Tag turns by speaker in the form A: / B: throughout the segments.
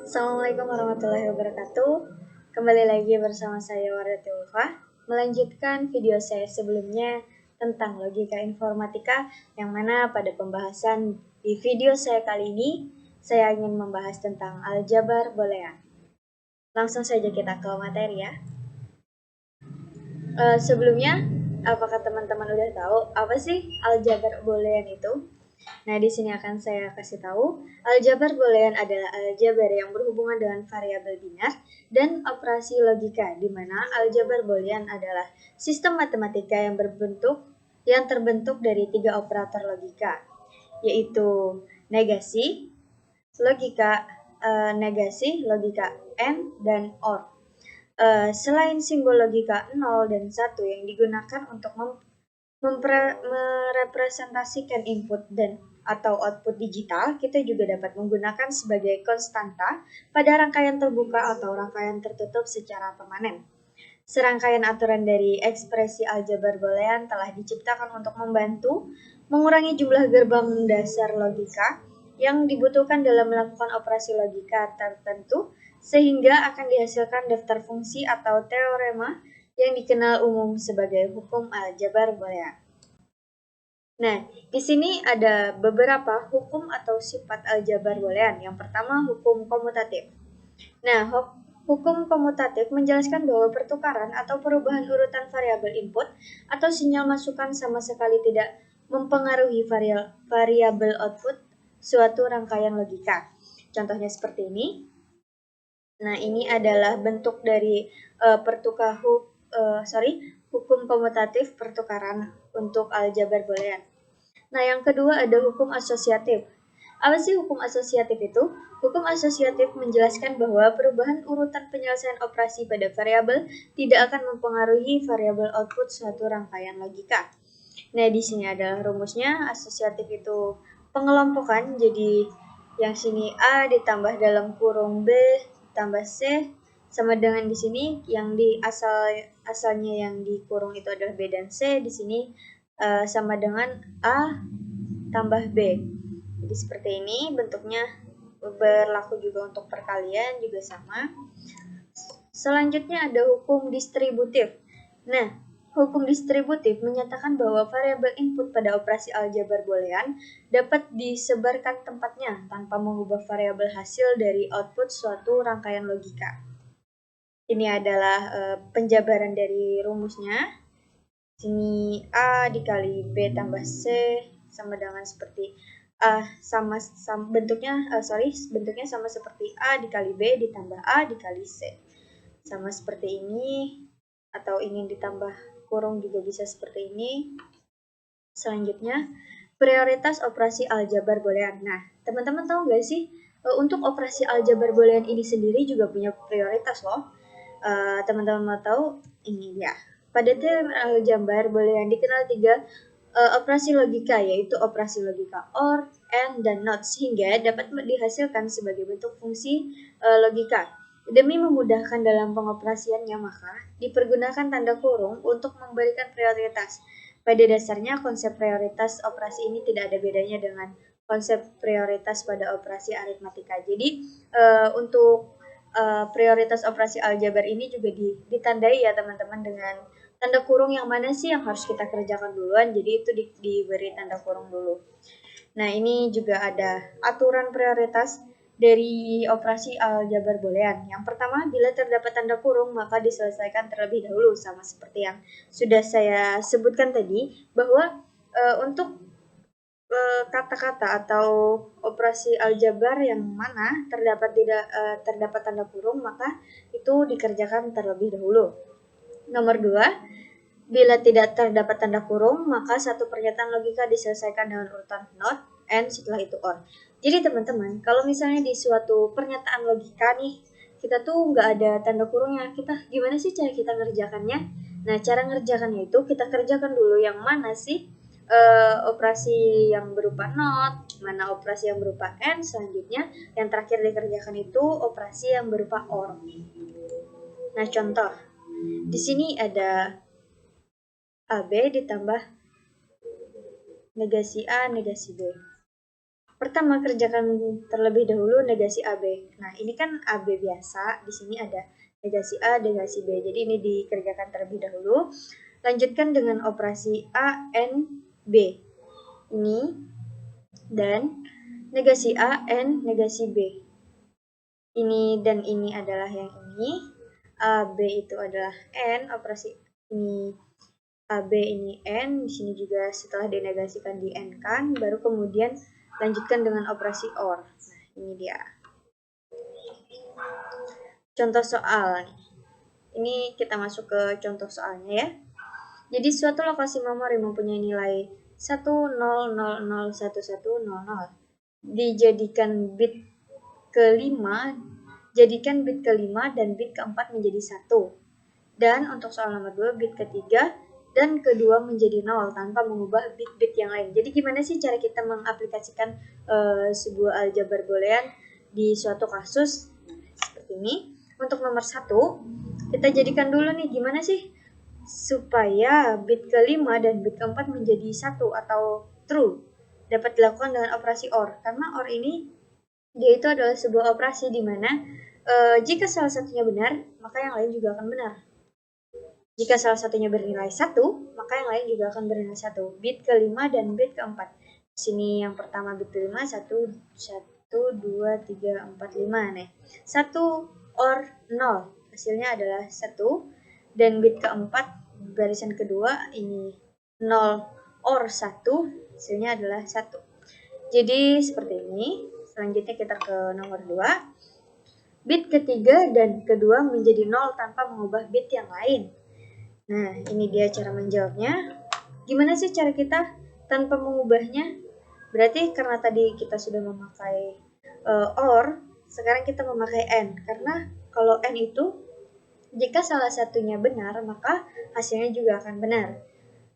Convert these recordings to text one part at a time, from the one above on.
A: Assalamualaikum warahmatullahi wabarakatuh. Kembali lagi bersama saya Wardah Ulfa, melanjutkan video saya sebelumnya tentang logika informatika, yang mana pada pembahasan di video saya kali ini saya ingin membahas tentang aljabar boolean. Langsung saja kita ke materi ya. Sebelumnya, apakah teman-teman udah tahu apa sih aljabar boolean itu? Nah, di sini akan saya kasih tahu, aljabar boolean adalah aljabar yang berhubungan dengan variabel binar dan operasi logika, di mana aljabar boolean adalah sistem matematika yang terbentuk dari 3 operator logika, yaitu negasi, logika AND, dan OR. Selain simbol logika 0 dan 1 yang digunakan untuk merepresentasikan input dan atau output digital, kita juga dapat menggunakan sebagai konstanta pada rangkaian terbuka atau rangkaian tertutup secara permanen. Serangkaian aturan dari ekspresi aljabar boolean telah diciptakan untuk membantu mengurangi jumlah gerbang dasar logika yang dibutuhkan dalam melakukan operasi logika tertentu, sehingga akan dihasilkan daftar fungsi atau teorema yang dikenal umum sebagai hukum aljabar boolean. Nah, di sini ada beberapa hukum atau sifat aljabar boolean. Yang pertama, hukum komutatif. Nah, hukum komutatif menjelaskan bahwa pertukaran atau perubahan urutan variabel input atau sinyal masukan sama sekali tidak mempengaruhi variabel output suatu rangkaian logika. Contohnya seperti ini. Nah, ini adalah bentuk dari hukum komutatif pertukaran untuk aljabar boolean. Nah, yang kedua ada hukum asosiatif. Apa sih hukum asosiatif itu? Hukum asosiatif menjelaskan bahwa perubahan urutan penyelesaian operasi pada variabel tidak akan mempengaruhi variabel output suatu rangkaian logika. Nah, di sini adalah rumusnya. Asosiatif itu pengelompokan, jadi yang sini A ditambah dalam kurung B tambah C sama dengan di sini yang di asalnya yang di kurung itu adalah B dan C, di sini sama dengan A tambah B. Jadi seperti ini bentuknya, berlaku juga untuk perkalian juga sama. Selanjutnya ada hukum distributif. Nah, hukum distributif menyatakan bahwa variabel input pada operasi aljabar boolean dapat disebarkan tempatnya tanpa mengubah variabel hasil dari output suatu rangkaian logika. Ini adalah penjabaran dari rumusnya. Sini A dikali B tambah C sama dengan seperti bentuknya sama seperti A dikali B ditambah A dikali C. Sama seperti ini, atau ingin ditambah kurung juga bisa seperti ini. Selanjutnya, prioritas operasi aljabar boolean. Nah, teman-teman tahu nggak sih, untuk operasi aljabar boolean ini sendiri juga punya prioritas loh. Teman-teman mau tahu? Ini ya. Pada teori aljabar boolean dikenal 3 operasi logika, yaitu operasi logika OR, AND, dan NOT, sehingga dapat dihasilkan sebagai bentuk fungsi logika. Demi memudahkan dalam pengoperasiannya, maka dipergunakan tanda kurung untuk memberikan prioritas. Pada dasarnya, konsep prioritas operasi ini tidak ada bedanya dengan konsep prioritas pada operasi aritmatika. Jadi, untuk prioritas operasi aljabar ini juga ditandai ya teman-teman dengan tanda kurung yang mana sih yang harus kita kerjakan duluan, jadi itu diberi tanda kurung dulu. Nah, ini juga ada aturan prioritas dari operasi aljabar boolean. Yang pertama, bila terdapat tanda kurung maka diselesaikan terlebih dahulu, sama seperti yang sudah saya sebutkan tadi, bahwa untuk kata-kata atau operasi aljabar yang mana terdapat tanda kurung maka itu dikerjakan terlebih dahulu. Nomor 2, bila tidak terdapat tanda kurung, maka satu pernyataan logika diselesaikan dengan urutan NOT, AND, setelah itu OR. Jadi teman-teman, kalau misalnya di suatu pernyataan logika nih, kita tuh nggak ada tanda kurungnya, gimana sih cara kita ngerjakannya? Nah, cara ngerjakannya itu kita kerjakan dulu yang mana sih operasi yang berupa NOT, mana operasi yang berupa AND, selanjutnya yang terakhir dikerjakan itu operasi yang berupa OR. Nah, contoh. Di sini ada AB ditambah negasi A, negasi B. Pertama, kerjakan terlebih dahulu negasi AB. Nah, ini kan AB biasa, di sini ada negasi A, negasi B. Jadi ini dikerjakan terlebih dahulu. Lanjutkan dengan operasi A, N, B. Ini dan negasi A, N, negasi B. Ini dan ini adalah yang ini. A, B itu adalah N, operasi ini AB ini N, di sini juga setelah dinegasikan di N kan, baru kemudian lanjutkan dengan operasi OR. Nah, ini dia. Contoh soal. Ini kita masuk ke contoh soalnya ya. Jadi suatu lokasi memori mempunyai nilai 1000111100. Dijadikan bit kelima, jadikan bit kelima dan bit keempat menjadi 1. Dan untuk soal nomor 2, bit ketiga dan kedua menjadi 0 tanpa mengubah bit-bit yang lain. Jadi gimana sih cara kita mengaplikasikan sebuah aljabar boolean di suatu kasus seperti ini? Untuk nomor 1, kita jadikan dulu nih gimana sih supaya bit kelima dan bit keempat menjadi 1 atau true. Dapat dilakukan dengan operasi OR. Karena OR ini dia itu adalah sebuah operasi di mana jika salah satunya benar, maka yang lain juga akan benar. Jika salah satunya bernilai 1, maka yang lain juga akan bernilai 1. Bit kelima dan bit keempat. Di sini yang pertama bit kelima 1, 2, 3, 4, 5 nih. 1 or 0. Hasilnya adalah 1. Dan bit keempat barisan kedua ini 0 or 1. Hasilnya adalah 1. Jadi seperti ini. Selanjutnya kita ke nomor 2. Bit ketiga dan kedua menjadi 0 tanpa mengubah bit yang lain. Nah, ini dia cara menjawabnya. Gimana sih cara kita tanpa mengubahnya? Berarti karena tadi kita sudah memakai OR, sekarang kita memakai AND. Karena kalau AND itu, jika salah satunya benar, maka hasilnya juga akan benar.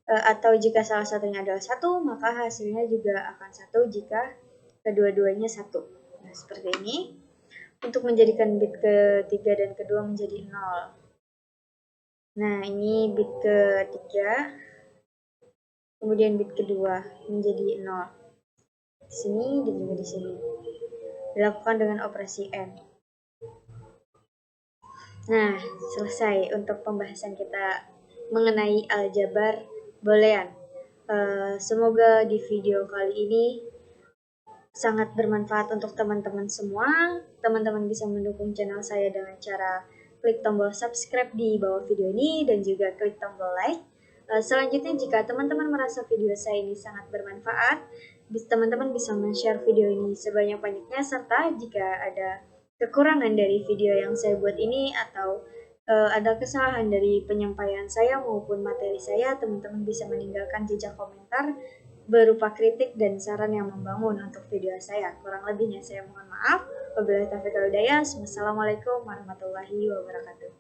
A: Atau jika salah satunya adalah 1, maka hasilnya juga akan 1 jika kedua-duanya 1. Nah, seperti ini. Untuk menjadikan bit ketiga dan kedua menjadi 0. Nah, ini bit ketiga, kemudian bit kedua menjadi 0. Di sini dan juga di sini. Dilakukan dengan operasi N. Nah, selesai untuk pembahasan kita mengenai aljabar boolean. Semoga di video kali ini sangat bermanfaat untuk teman-teman semua. Teman-teman bisa mendukung channel saya dengan cara klik tombol subscribe di bawah video ini dan juga klik tombol like. Selanjutnya, jika teman-teman merasa video saya ini sangat bermanfaat, teman-teman bisa men-share video ini sebanyak-banyaknya, serta jika ada kekurangan dari video yang saya buat ini atau ada kesalahan dari penyampaian saya maupun materi saya, teman-teman bisa meninggalkan jejak komentar berupa kritik dan saran yang membangun untuk video saya. Kurang lebihnya saya mohon maaf. Wabillahi taufiq wal hidayah. Wassalamualaikum warahmatullahi wabarakatuh.